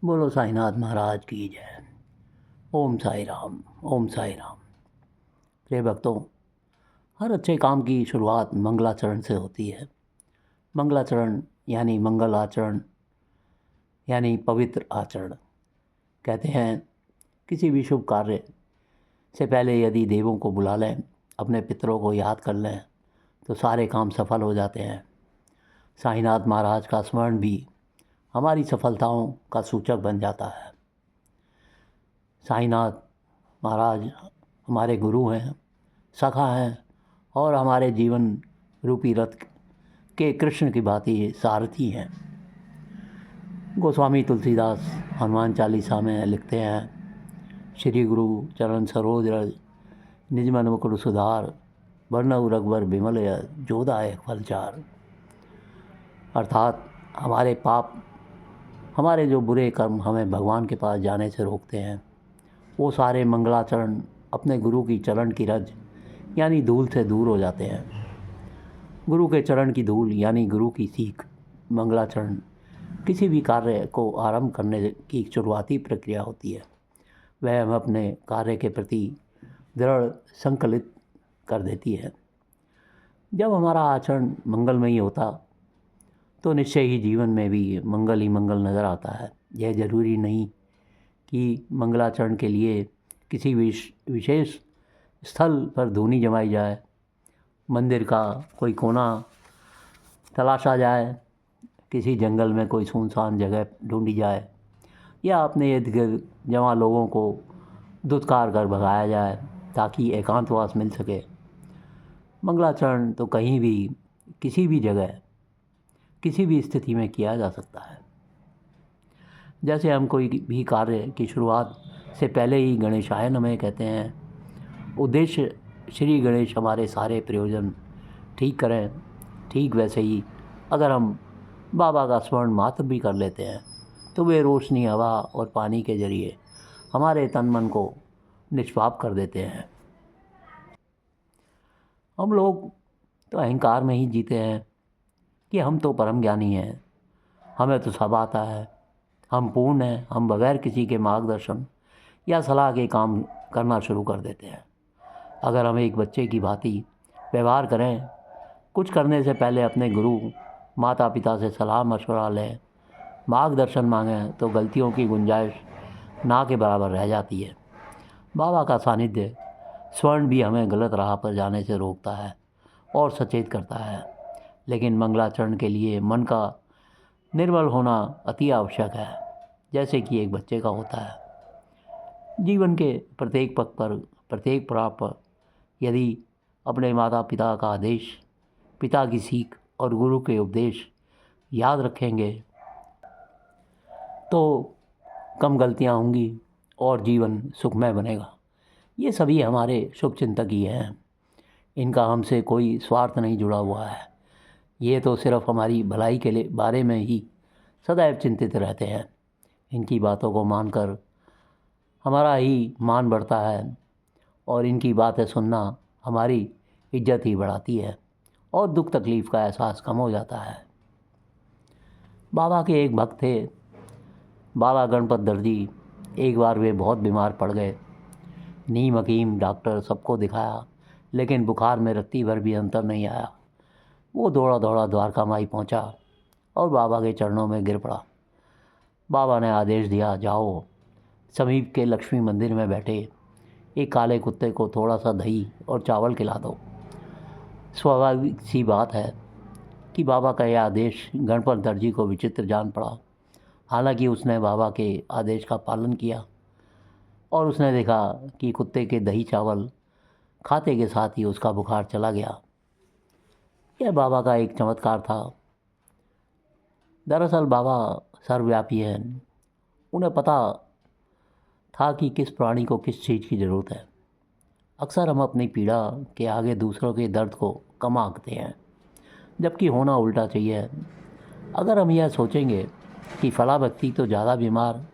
बोलो साईनाथ महाराज की जय। ओम साई राम। ओम साई राम। प्रिय भक्तों, हर अच्छे काम की शुरुआत मंगलाचरण से होती है। मंगलाचरण यानी मंगल आचरण, यानी पवित्र आचरण। कहते हैं किसी भी शुभ कार्य से पहले यदि देवों को बुला लें, अपने पितरों को याद कर लें, तो सारे काम सफल हो जाते हैं। साईनाथ महाराज का स्मरण भी हमारी सफलताओं का सूचक बन जाता है। साईनाथ महाराज हमारे गुरु हैं, सखा हैं और हमारे जीवन रूपी रथ के कृष्ण की भांति सारथी हैं। गोस्वामी तुलसीदास हनुमान चालीसा में लिखते हैं, श्री गुरु चरण सरोज रज निज मन मुकुर सुधार, वर्णउ रघुबर बिमल यश जोदायक फलचार। अर्थात हमारे पाप, हमारे जो बुरे कर्म हमें भगवान के पास जाने से रोकते हैं, वो सारे मंगलाचरण अपने गुरु की चरण की रज यानी धूल से दूर हो जाते हैं। गुरु के चरण की धूल यानी गुरु की सीख, मंगलाचरण किसी भी कार्य को आरंभ करने की शुरुआती प्रक्रिया होती है। वह हमें अपने कार्य के प्रति दृढ़ संकलित कर देती है। जब हमारा आचरण मंगलमयी होता तो निश्चय ही जीवन में भी मंगल ही मंगल नज़र आता है। यह जरूरी नहीं कि मंगलाचरण के लिए किसी विशेष स्थल पर धूनी जमाई जाए, मंदिर का कोई कोना तलाशा जाए, किसी जंगल में कोई सुनसान जगह ढूंढी जाए, या अपने इर्द गिर्द जमा लोगों को धुतकार कर भगाया जाए ताकि एकांतवास मिल सके। मंगलाचरण तो कहीं भी, किसी भी जगह, किसी भी स्थिति में किया जा सकता है। जैसे हम कोई भी कार्य की शुरुआत से पहले ही गणेशाय नमः कहते हैं। उद्देश्य श्री गणेश हमारे सारे प्रयोजन ठीक करें। ठीक वैसे ही अगर हम बाबा का स्मरण मात्र भी कर लेते हैं तो वे रोशनी, हवा और पानी के जरिए हमारे तन मन को निष्पाप कर देते हैं। हम लोग तो अहंकार में ही जीते हैं कि हम तो परम ज्ञानी हैं, हमें तो सब आता है, हम पूर्ण हैं। हम बगैर किसी के मार्गदर्शन या सलाह के काम करना शुरू कर देते हैं। अगर हम एक बच्चे की भांति व्यवहार करें, कुछ करने से पहले अपने गुरु माता पिता से सलाह मशवरा लें, मार्गदर्शन मांगें, तो गलतियों की गुंजाइश ना के बराबर रह जाती है। बाबा का सानिध्य स्वर्ण भी हमें गलत राह पर जाने से रोकता है और सचेत करता है। लेकिन मंगलाचरण के लिए मन का निर्मल होना अति आवश्यक है, जैसे कि एक बच्चे का होता है। जीवन के प्रत्येक पग पर, प्रत्येक पड़ाव पर यदि अपने माता पिता का आदेश, पिता की सीख और गुरु के उपदेश याद रखेंगे तो कम गलतियां होंगी और जीवन सुखमय बनेगा। ये सभी हमारे शुभचिंतक ही हैं। इनका हमसे कोई स्वार्थ नहीं जुड़ा हुआ है। ये तो सिर्फ हमारी भलाई के लिए बारे में ही सदैव चिंतित रहते हैं। इनकी बातों को मानकर हमारा ही मान बढ़ता है और इनकी बातें सुनना हमारी इज्जत ही बढ़ाती है और दुख तकलीफ़ का एहसास कम हो जाता है। बाबा के एक भक्त थे, बाला गणपत दर्जी। एक बार वे बहुत बीमार पड़ गए। नीम, हकीम, डॉक्टर सबको दिखाया, लेकिन बुखार में रत्ती भर भी अंतर नहीं आया। वो दौड़ा दौड़ा द्वारका माई पहुंचा और बाबा के चरणों में गिर पड़ा। बाबा ने आदेश दिया, जाओ समीप के लक्ष्मी मंदिर में बैठे एक काले कुत्ते को थोड़ा सा दही और चावल खिला दो। स्वाभाविक सी बात है कि बाबा का यह आदेश गणपत दर्जी को विचित्र जान पड़ा। हालांकि उसने बाबा के आदेश का पालन किया और उसने देखा कि कुत्ते के दही चावल खाते के साथ ही उसका बुखार चला गया। यह बाबा का एक चमत्कार था। दरअसल बाबा सर्वव्यापी हैं। उन्हें पता था कि किस प्राणी को किस चीज़ की ज़रूरत है। अक्सर हम अपनी पीड़ा के आगे दूसरों के दर्द को कम आंकते हैं, जबकि होना उल्टा चाहिए। अगर हम यह सोचेंगे कि फला व्यक्ति तो ज़्यादा बीमार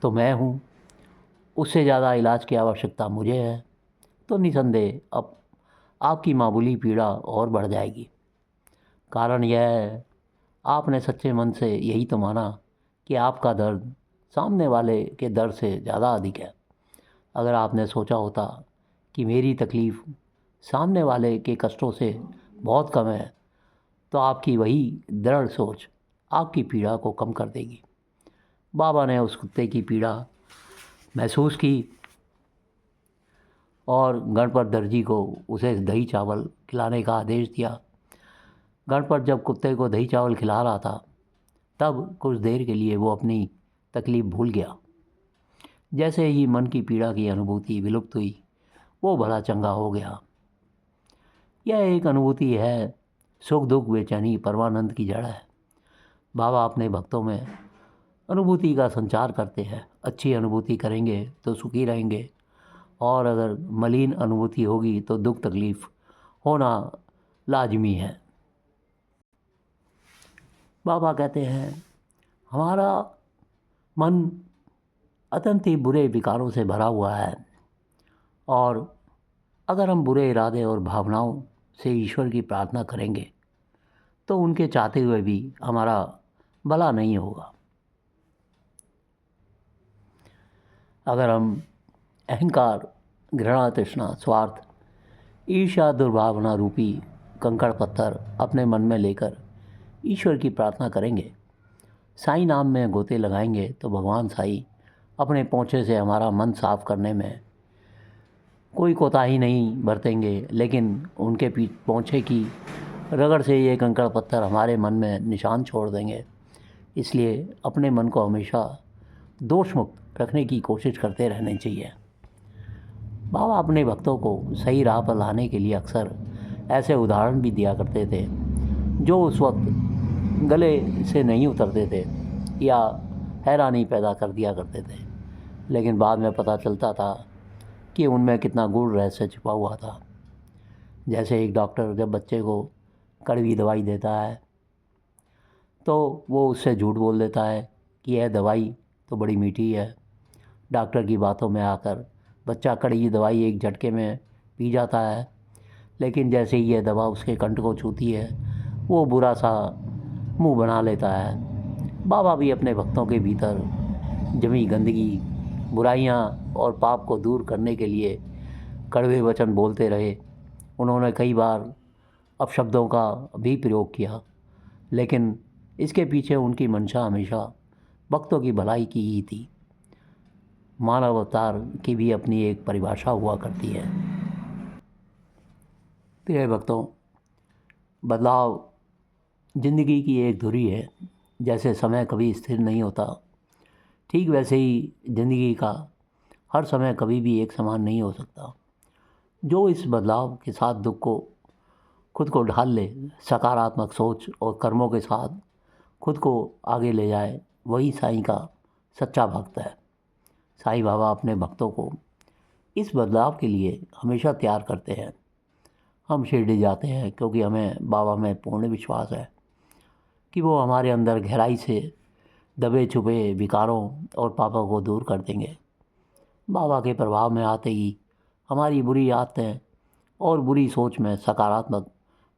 तो मैं हूँ, उससे ज़्यादा इलाज की आवश्यकता मुझे है, तो निसंदेह अब आपकी मामूली पीड़ा और बढ़ जाएगी। कारण यह है, आपने सच्चे मन से यही तो माना कि आपका दर्द सामने वाले के दर्द से ज़्यादा अधिक है। अगर आपने सोचा होता कि मेरी तकलीफ़ सामने वाले के कष्टों से बहुत कम है, तो आपकी वही दृढ़ सोच आपकी पीड़ा को कम कर देगी। बाबा ने उस कुत्ते की पीड़ा महसूस की और गणपत दर्जी को उसे दही चावल खिलाने का आदेश दिया। गणपत जब कुत्ते को दही चावल खिला रहा था, तब कुछ देर के लिए वो अपनी तकलीफ़ भूल गया। जैसे ही मन की पीड़ा की अनुभूति विलुप्त हुई, वो भला चंगा हो गया। यह एक अनुभूति है, सुख दुख बेचैनी परमानंद की जड़ है। बाबा अपने भक्तों में अनुभूति का संचार करते हैं। अच्छी अनुभूति करेंगे तो सुखी रहेंगे, और अगर मलिन अनुभूति होगी तो दुख तकलीफ़ होना लाजमी है। बाबा कहते हैं, हमारा मन अत्यंत ही बुरे विकारों से भरा हुआ है, और अगर हम बुरे इरादे और भावनाओं से ईश्वर की प्रार्थना करेंगे तो उनके चाहते हुए भी हमारा भला नहीं होगा। अगर हम अहंकार, घृणा, तृष्णा, स्वार्थ, ईर्ष्या, दुर्भावना रूपी कंकड़ पत्थर अपने मन में लेकर ईश्वर की प्रार्थना करेंगे, साईं नाम में गोते लगाएंगे, तो भगवान साईं अपने पोंछे से हमारा मन साफ करने में कोई कोताही नहीं बरतेंगे, लेकिन उनके पोंछे की रगड़ से ये कंकड़ पत्थर हमारे मन में निशान छोड़ देंगे। इसलिए अपने मन को हमेशा दोष मुक्त रखने की कोशिश करते रहने चाहिए। बाबा अपने भक्तों को सही राह पर लाने के लिए अक्सर ऐसे उदाहरण भी दिया करते थे जो उस वक्त गले से नहीं उतरते थे या हैरानी पैदा कर दिया करते थे, लेकिन बाद में पता चलता था कि उनमें कितना गूढ़ रहस्य छिपा हुआ था। जैसे एक डॉक्टर जब बच्चे को कड़वी दवाई देता है तो वो उससे झूठ बोल देता है कि यह दवाई तो बड़ी मीठी है। डॉक्टर की बातों में आकर बच्चा कड़वी दवाई एक झटके में पी जाता है, लेकिन जैसे ही यह दवा उसके कंठ को छूती है, वो बुरा सा मुंह बना लेता है। बाबा भी अपने भक्तों के भीतर जमी गंदगी, बुराइयां और पाप को दूर करने के लिए कड़वे वचन बोलते रहे। उन्होंने कई बार अपशब्दों का भी प्रयोग किया, लेकिन इसके पीछे उनकी मंशा हमेशा भक्तों की भलाई की ही थी। मानव अवतार की भी अपनी एक परिभाषा हुआ करती है। प्रिय भक्तों, बदलाव जिंदगी की एक धुरी है। जैसे समय कभी स्थिर नहीं होता, ठीक वैसे ही ज़िंदगी का हर समय कभी भी एक समान नहीं हो सकता। जो इस बदलाव के साथ दुख को खुद को ढाल ले, सकारात्मक सोच और कर्मों के साथ खुद को आगे ले जाए, वही साईं का सच्चा भक्त है। साईं बाबा अपने भक्तों को इस बदलाव के लिए हमेशा तैयार करते हैं। हम शिरडी जाते हैं क्योंकि हमें बाबा में पूर्ण विश्वास है कि वो हमारे अंदर गहराई से दबे छुपे विकारों और पापों को दूर कर देंगे। बाबा के प्रभाव में आते ही हमारी बुरी आदतें और बुरी सोच में सकारात्मक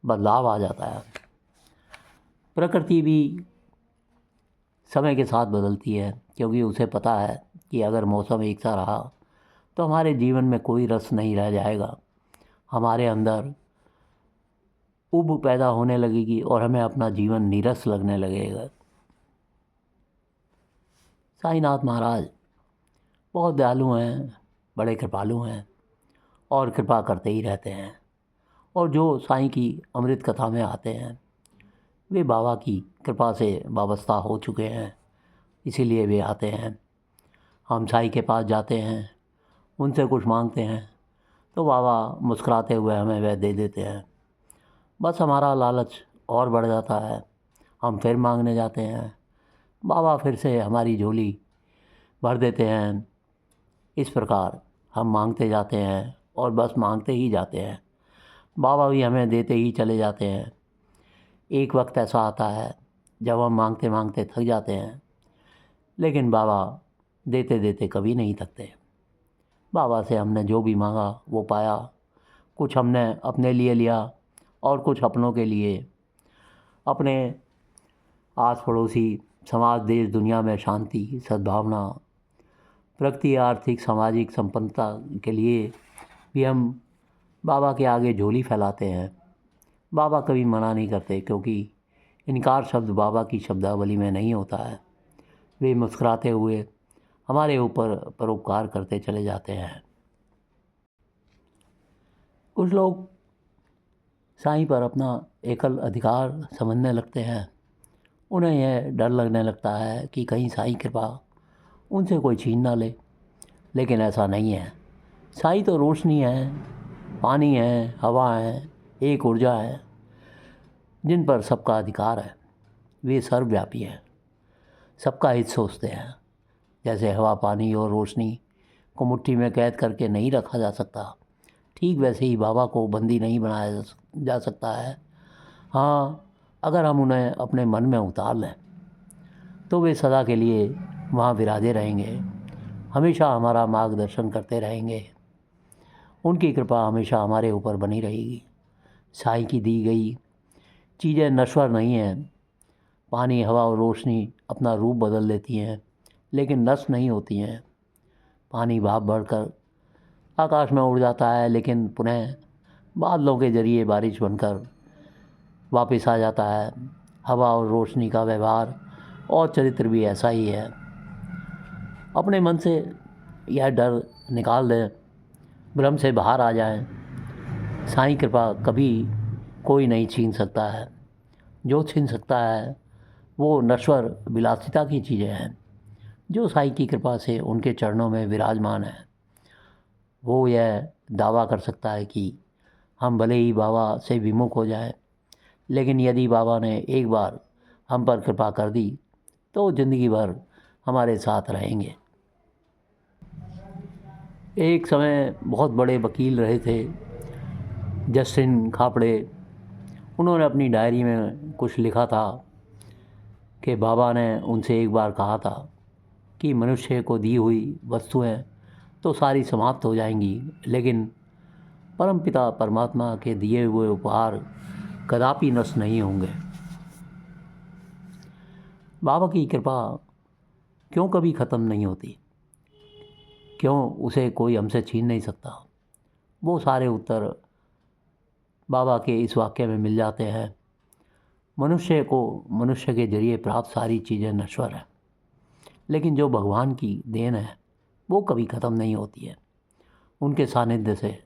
बदलाव आ जाता है। प्रकृति भी समय के साथ बदलती है, क्योंकि उसे पता है कि अगर मौसम एक सा रहा तो हमारे जीवन में कोई रस नहीं रह जाएगा। हमारे अंदर उब पैदा होने लगेगी और हमें अपना जीवन नीरस लगने लगेगा। साईनाथ महाराज बहुत दयालु हैं, बड़े कृपालु हैं और कृपा करते ही रहते हैं। और जो साईं की अमृत कथा में आते हैं वे बाबा की कृपा से वाबस्ता हो चुके हैं, इसीलिए वे आते हैं। हम साईं के पास जाते हैं, उनसे कुछ मांगते हैं तो बाबा मुस्कुराते हुए हमें वह दे देते हैं। बस हमारा लालच और बढ़ जाता है, हम फिर मांगने जाते हैं, बाबा फिर से हमारी झोली भर देते हैं। इस प्रकार हम मांगते जाते हैं और बस मांगते ही जाते हैं, बाबा भी हमें देते ही चले जाते हैं। एक वक्त ऐसा आता है जब हम मांगते मांगते थक जाते हैं, लेकिन बाबा देते देते कभी नहीं थकते। बाबा से हमने जो भी मांगा वो पाया। कुछ हमने अपने लिए लिया और कुछ अपनों के लिए, अपने आस पड़ोसी समाज, देश, दुनिया में शांति, सद्भावना, प्रगति, आर्थिक, सामाजिक संपन्नता के लिए भी हम बाबा के आगे झोली फैलाते हैं। बाबा कभी मना नहीं करते, क्योंकि इनकार शब्द बाबा की शब्दावली में नहीं होता है। वे मुस्कुराते हुए हमारे ऊपर परोपकार करते चले जाते हैं। कुछ लोग साईं पर अपना एकल अधिकार समझने लगते हैं। उन्हें यह डर लगने लगता है कि कहीं साईं कृपा उनसे कोई छीन ना ले। लेकिन ऐसा नहीं है। साईं तो रोशनी है, पानी है, हवा है, एक ऊर्जा है जिन पर सबका अधिकार है। वे सर्वव्यापी हैं, सबका हित सोचते हैं। जैसे हवा, पानी और रोशनी को मुट्ठी में कैद करके नहीं रखा जा सकता, ठीक वैसे ही बाबा को बंदी नहीं बनाया जा सकता है। हाँ, अगर हम उन्हें अपने मन में उतार लें तो वे सदा के लिए वहाँ विराजे रहेंगे, हमेशा हमारा मार्गदर्शन करते रहेंगे। उनकी कृपा हमेशा हमारे ऊपर बनी रहेगी। साईं की दी गई चीज़ें नश्वर नहीं हैं। पानी, हवा और रोशनी अपना रूप बदल लेती हैं, लेकिन नष्ट नहीं होती हैं। पानी भाप बढ़कर आकाश में उड़ जाता है, लेकिन पुनः बादलों के जरिए बारिश बनकर वापस आ जाता है। हवा और रोशनी का व्यवहार और चरित्र भी ऐसा ही है। अपने मन से यह डर निकाल दें, भ्रम से बाहर आ जाएं। साईं कृपा कभी कोई नहीं छीन सकता है। जो छीन सकता है वो नश्वर विलासिता की चीज़ें हैं। जो साईं की कृपा से उनके चरणों में विराजमान है, वो यह दावा कर सकता है कि हम भले ही बाबा से विमुख हो जाएं, लेकिन यदि बाबा ने एक बार हम पर कृपा कर दी तो ज़िंदगी भर हमारे साथ रहेंगे। एक समय बहुत बड़े वकील रहे थे, जस्टिन खापड़े। उन्होंने अपनी डायरी में कुछ लिखा था कि बाबा ने उनसे एक बार कहा था कि मनुष्य को दी हुई वस्तुएं तो सारी समाप्त हो जाएंगी, लेकिन परमपिता परमात्मा के दिए हुए उपहार कदापि नष्ट नहीं होंगे। बाबा की कृपा क्यों कभी ख़त्म नहीं होती? क्यों उसे कोई हमसे छीन नहीं सकता? वो सारे उत्तर बाबा के इस वाक्य में मिल जाते हैं। मनुष्य को मनुष्य के जरिए प्राप्त सारी चीज़ें नश्वर हैं, लेकिन जो भगवान की देन है वो कभी ख़त्म नहीं होती है। उनके सानिध्य से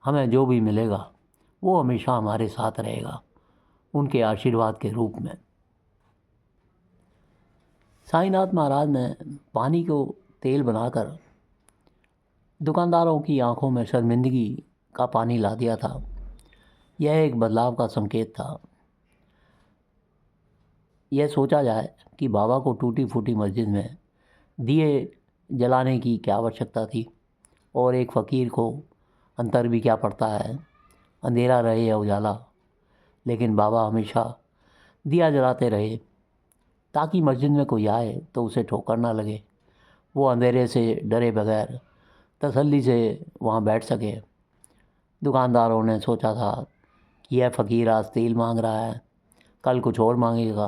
हमें जो भी मिलेगा वो हमेशा हमारे साथ रहेगा, उनके आशीर्वाद के रूप में। साईनाथ महाराज ने पानी को तेल बनाकर दुकानदारों की आंखों में शर्मिंदगी का पानी ला दिया था। यह एक बदलाव का संकेत था। यह सोचा जाए कि बाबा को टूटी फूटी मस्जिद में दिए जलाने की क्या आवश्यकता थी, और एक फ़कीर को अंतर भी क्या पड़ता है, अंधेरा रहे या उजाला। लेकिन बाबा हमेशा दिया जलाते रहे ताकि मस्जिद में कोई आए तो उसे ठोकर ना लगे, वो अंधेरे से डरे बगैर तसल्ली से वहाँ बैठ सके। दुकानदारों ने सोचा था कि यह फ़कीर आज तेल मांग रहा है, कल कुछ और मांगेगा।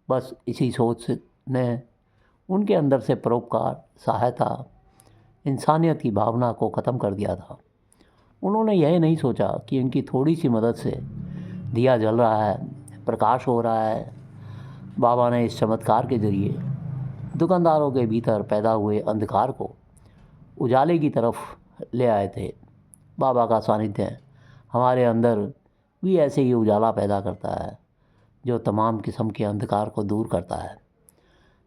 बस इसी सोच ने उनके अंदर से परोपकार, सहायता, इंसानियत की भावना को ख़त्म कर दिया था। उन्होंने यह नहीं सोचा कि उनकी थोड़ी सी मदद से दिया जल रहा है, प्रकाश हो रहा है। बाबा ने इस चमत्कार के जरिए दुकानदारों के भीतर पैदा हुए अंधकार को उजाले की तरफ ले आए थे। बाबा का सानिध्य हमारे अंदर भी ऐसे ही उजाला पैदा करता है जो तमाम किस्म के अंधकार को दूर करता है।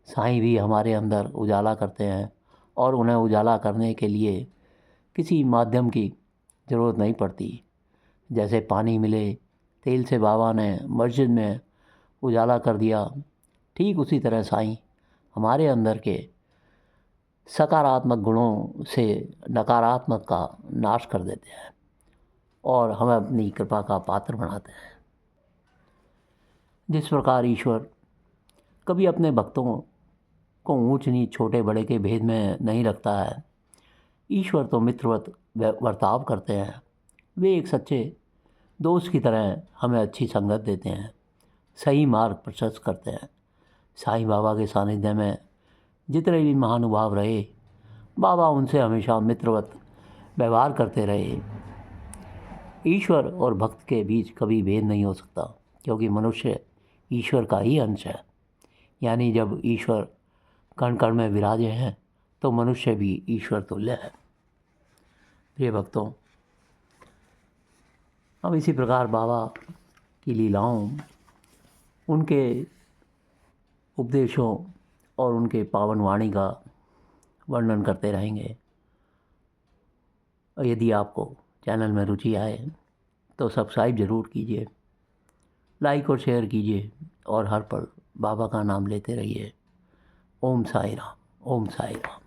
साईं भी हमारे अंदर उजाला करते हैं, और उन्हें उजाला करने के लिए किसी माध्यम की ज़रूरत नहीं पड़ती। जैसे पानी मिले तेल से बाबा ने मस्जिद में उजाला कर दिया, ठीक उसी तरह साईं हमारे अंदर के सकारात्मक गुणों से नकारात्मक का नाश कर देते हैं और हमें अपनी कृपा का पात्र बनाते हैं। जिस प्रकार ईश्वर कभी अपने भक्तों को ऊंच नीच, छोटे बड़े के भेद में नहीं रखता है। ईश्वर तो मित्रवत बर्ताव करते हैं। वे एक सच्चे दोस्त की तरह हमें अच्छी संगत देते हैं, सही मार्ग प्रशस्त करते हैं। साईं बाबा के सानिध्य में जितने भी महानुभाव रहे, बाबा उनसे हमेशा मित्रवत व्यवहार करते रहे। ईश्वर और भक्त के बीच कभी भेद नहीं हो सकता, क्योंकि मनुष्य ईश्वर का ही अंश है। यानी जब ईश्वर कण कण में विराजे हैं तो मनुष्य भी ईश्वर तुल्य है। प्रिय भक्तों, हम इसी प्रकार बाबा की लीलाओं, उनके उपदेशों और उनके पावन वाणी का वर्णन करते रहेंगे। और यदि आपको चैनल में रुचि आए तो सब्सक्राइब ज़रूर कीजिए, लाइक और शेयर कीजिए और हर पल बाबा का नाम लेते रहिए। ओम साई राम, ओम साई राम।